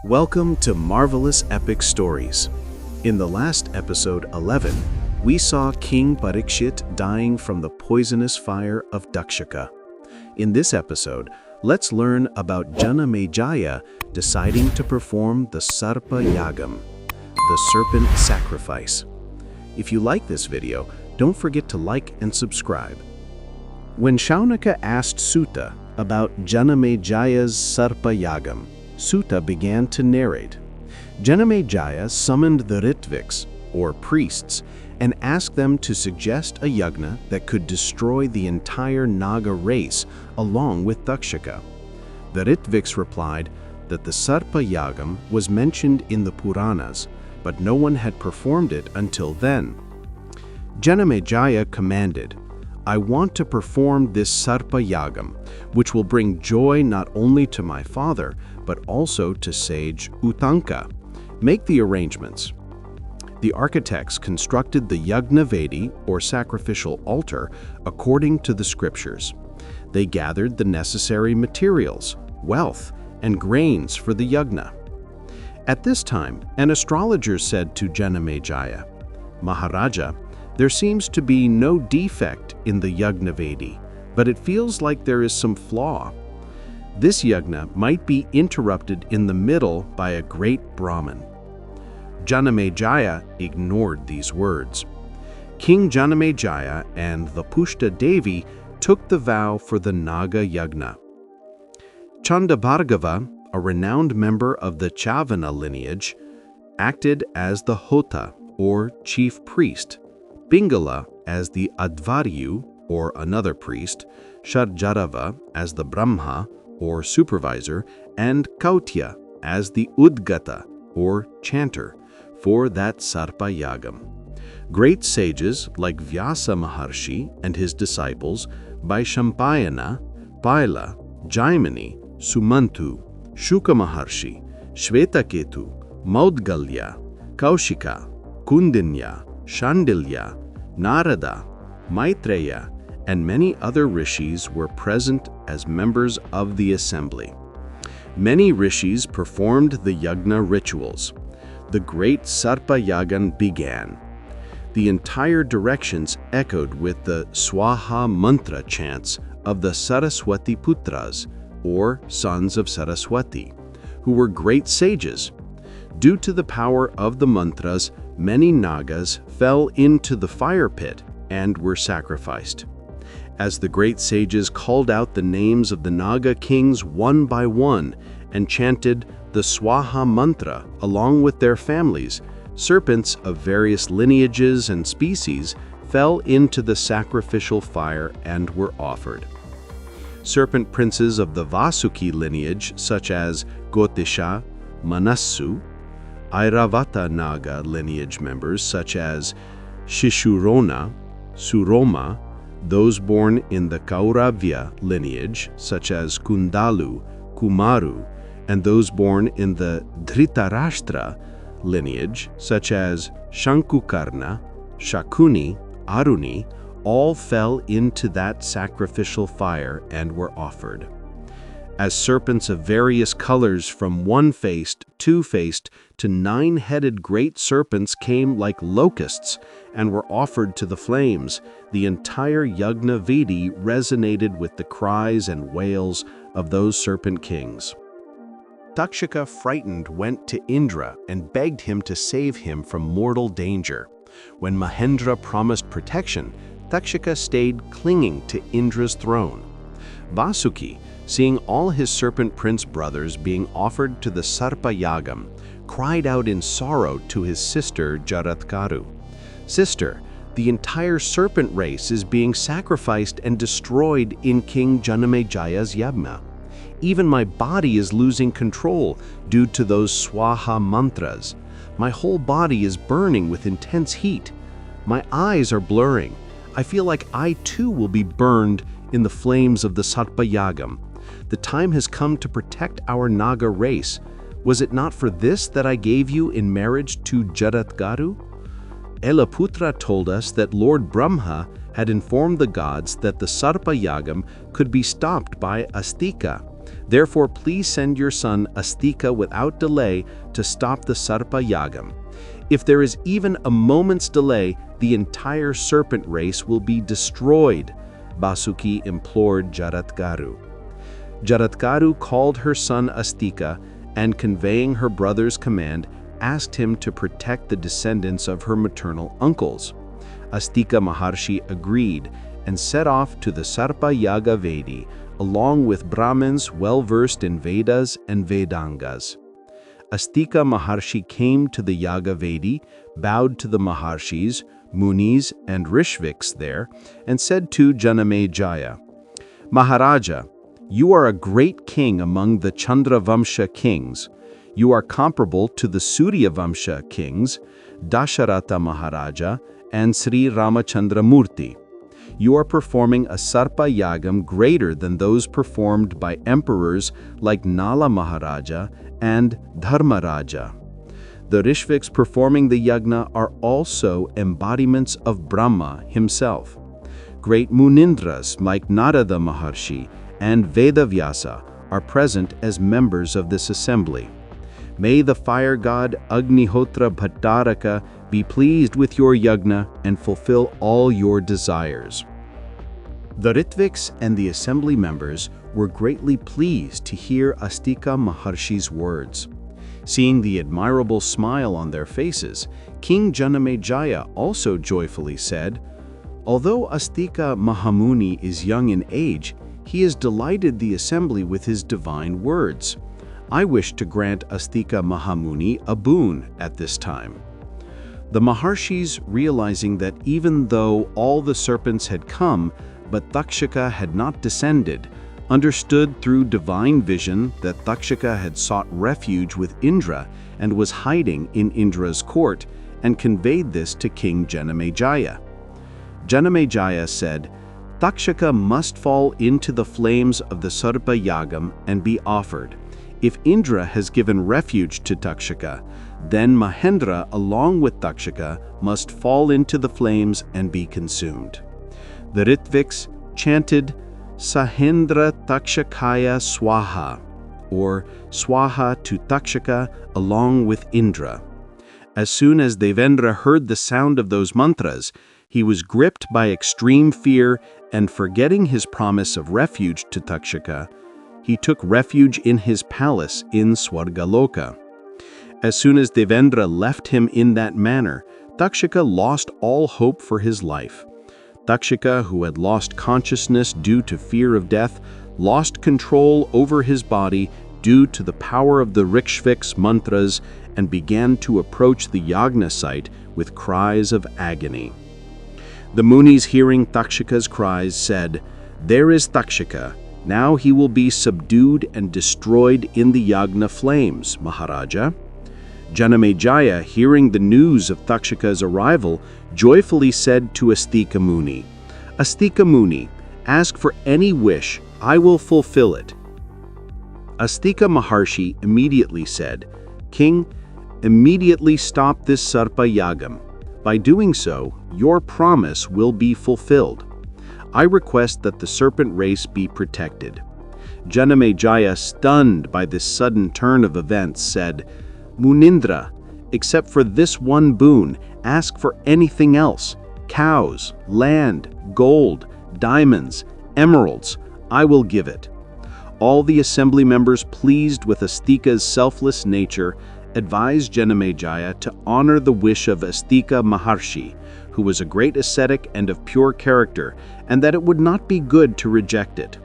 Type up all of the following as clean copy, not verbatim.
Welcome to Marvelous Epic Stories. In the last episode 11, we saw King Parikshit dying from the poisonous fire of Dakshaka. In this episode, let's learn about Janamejaya deciding to perform the Sarpa Yagam, the serpent sacrifice. If you like this video, don't forget to like and subscribe. When Shaunaka asked Suta about Janamejaya's Sarpa Yagam, Suta began to narrate. Janamejaya summoned the Ritviks, or priests, and asked them to suggest a yagna that could destroy the entire Naga race along with Dakshaka. The Ritviks replied that the Sarpa Yagam was mentioned in the Puranas, but no one had performed it until then. Janamejaya commanded, "I want to perform this Sarpa Yagam, which will bring joy not only to my father, but also to sage Utanka. Make the arrangements." The architects constructed the Yagnavedi, or sacrificial altar, according to the scriptures. They gathered the necessary materials, wealth, and grains for the yagna. At this time, an astrologer said to Janamejaya, "Maharaja, there seems to be no defect in the Yagnavedi, but it feels like there is some flaw. This yagna might be interrupted in the middle by a great Brahmin." Janamejaya ignored these words. King Janamejaya and the Pushta Devi took the vow for the Naga Yagna. Chandabhargava, a renowned member of the Chavana lineage, acted as the Hota, or chief priest, Pingala as the Advaryu, or another priest, Sharjarava as the Brahma, or supervisor, and Kautya as the Udgata, or chanter, for that Sarpa Yagam. Great sages like Vyasa Maharshi and his disciples, Vaishampayana, Paila, Jaimini, Sumantu, Shuka Maharshi, Shvetaketu, Maudgalya, Kaushika, Kundinya, Shandilya, Narada, Maitreya, and many other rishis were present as members of the assembly. Many rishis performed the yagna rituals. The great Sarpa Yagan began. The entire directions echoed with the Swaha mantra chants of the Saraswati Putras, or sons of Saraswati, who were great sages. Due to the power of the mantras, many Nagas fell into the fire pit and were sacrificed. As the great sages called out the names of the Naga kings one by one and chanted the Swaha mantra along with their families, serpents of various lineages and species fell into the sacrificial fire and were offered. Serpent princes of the Vasuki lineage, such as Gotisha, Manassu, Airavata Naga lineage members such as Shishurona, Suroma, those born in the Kauravya lineage such as Kundalu, Kumaru, and those born in the Dhritarashtra lineage such as Shankukarna, Shakuni, Aruni, all fell into that sacrificial fire and were offered. As serpents of various colors from one-faced, two-faced, to nine-headed great serpents came like locusts and were offered to the flames, the entire Yagnavedi resonated with the cries and wails of those serpent kings. Dakshaka, frightened, went to Indra and begged him to save him from mortal danger. When Mahendra promised protection, Dakshaka stayed clinging to Indra's throne. Vasuki, seeing all his serpent prince brothers being offered to the Sarpa Yagam, cried out in sorrow to his sister Jaratkaru, "Sister, the entire serpent race is being sacrificed and destroyed in King Janamejaya's yagna. Even my body is losing control due to those Swaha mantras. My whole body is burning with intense heat. My eyes are blurring. I feel like I too will be burned in the flames of the Sarpa Yagam. The time has come to protect our Naga race. Was it not for this that I gave you in marriage to Jaratkaru?" Elaputra told us that Lord Brahma had informed the gods that the Sarpa Yagam could be stopped by Astika, Therefore, please send your son Astika without delay to stop the Sarpa Yagam. If there is even a moment's delay, the entire serpent race will be destroyed, Basuki implored Jaratkaru. Jaratkaru called her son Astika and, conveying her brother's command, asked him to protect the descendants of her maternal uncles. Astika Maharshi agreed and set off to the Sarpa Yaga Vedi, along with Brahmins well-versed in Vedas and Vedangas. Astika Maharshi came to the Yaga Vedi, bowed to the Maharshis, Munis, and Rishviks there, and said to Janamejaya, "Maharaja, you are a great king among the Chandravamsha kings. You are comparable to the Suryavamsha kings, Dasharatha Maharaja, and Sri Ramachandra Murti. You are performing a Sarpa Yagam greater than those performed by emperors like Nala Maharaja and Dharmaraja. The Rishviks performing the yagna are also embodiments of Brahma himself. Great Munindras like Narada Maharshi and Vedavyasa are present as members of this assembly. May the fire god Agnihotra Bhattaraka be pleased with your yagna and fulfill all your desires." The Ritviks and the assembly members were greatly pleased to hear Astika Maharshi's words. Seeing the admirable smile on their faces, King Janamejaya also joyfully said, "Although Astika Mahamuni is young in age, he has delighted the assembly with his divine words. I wish to grant Astika Mahamuni a boon at this time." The Maharshis, realizing that even though all the serpents had come, but Takshaka had not descended, understood through divine vision that Takshaka had sought refuge with Indra and was hiding in Indra's court, and conveyed this to King Janamejaya. Janamejaya said, "Takshaka must fall into the flames of the Sarpa Yagam and be offered. If Indra has given refuge to Takshaka, then Mahendra along with Takshaka must fall into the flames and be consumed." The Ritviks chanted Sahendra Takshakaya Swaha, or Swaha to Takshaka along with Indra. As soon as Devendra heard the sound of those mantras, he was gripped by extreme fear, and forgetting his promise of refuge to Takshaka, he took refuge in his palace in Swargaloka. As soon as Devendra left him in that manner, Takshaka lost all hope for his life. Takshaka, who had lost consciousness due to fear of death, lost control over his body due to the power of the Rishviks mantras and began to approach the yagna site with cries of agony. The Munis, hearing Takshaka's cries, said, "There is Takshaka. Now he will be subdued and destroyed in the yagna flames, Maharaja." Janamejaya, hearing the news of Takshaka's arrival, joyfully said to Astika Muni, "Astika Muni, ask for any wish, I will fulfill it." Astika Maharshi immediately said, "King, immediately stop this Sarpa Yagam. By doing so, your promise will be fulfilled. I request that the serpent race be protected." Janamejaya, stunned by this sudden turn of events, said, "Munindra, except for this one boon, ask for anything else. Cows, land, gold, diamonds, emeralds, I will give it." All the assembly members, pleased with Astika's selfless nature, advised Janamejaya to honor the wish of Astika Maharshi, who was a great ascetic and of pure character, and that it would not be good to reject it.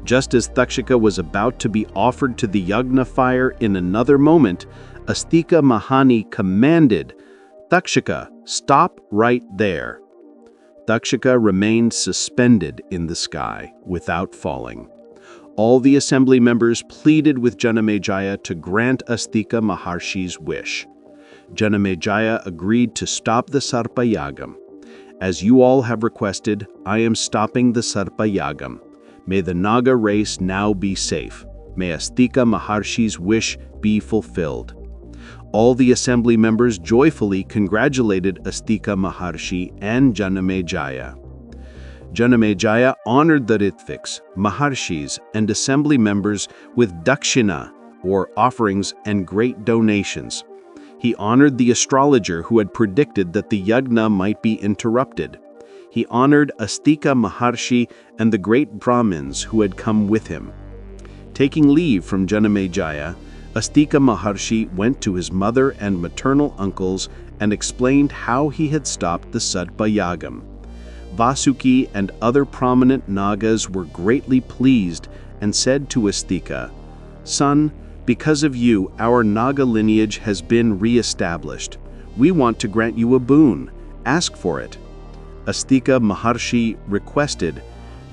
Just as Takshaka was about to be offered to the yagna fire in another moment, Astika Mahani commanded, "Takshaka, stop right there." Takshaka remained suspended in the sky without falling. All the assembly members pleaded with Janamejaya to grant Astika Maharshi's wish. Janamejaya agreed to stop the Sarpa Yagam. "As you all have requested, I am stopping the Sarpa Yagam. May the Naga race now be safe. May Astika Maharshi's wish be fulfilled." All the assembly members joyfully congratulated Astika Maharshi and Janamejaya. Janamejaya honored the Ritviks, Maharshis, and assembly members with dakshina, or offerings and great donations. He honored the astrologer who had predicted that the yagna might be interrupted. He honored Astika Maharshi and the great Brahmins who had come with him. Taking leave from Janamejaya, Astika Maharshi went to his mother and maternal uncles and explained how he had stopped the Sadpa Yagam. Vasuki and other prominent Nagas were greatly pleased and said to Astika, "Son, because of you, our Naga lineage has been re-established. We want to grant you a boon. Ask for it." Astika Maharshi requested,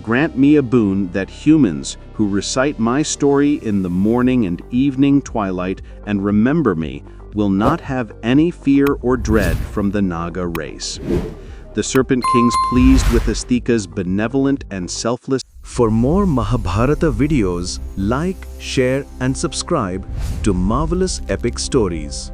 "Grant me a boon that humans who recite my story in the morning and evening twilight and remember me will not have any fear or dread from the Naga race." The Serpent Kings, pleased with Astika's benevolent and selfless. For more Mahabharata videos, like, share and subscribe to Marvelous Epic Stories.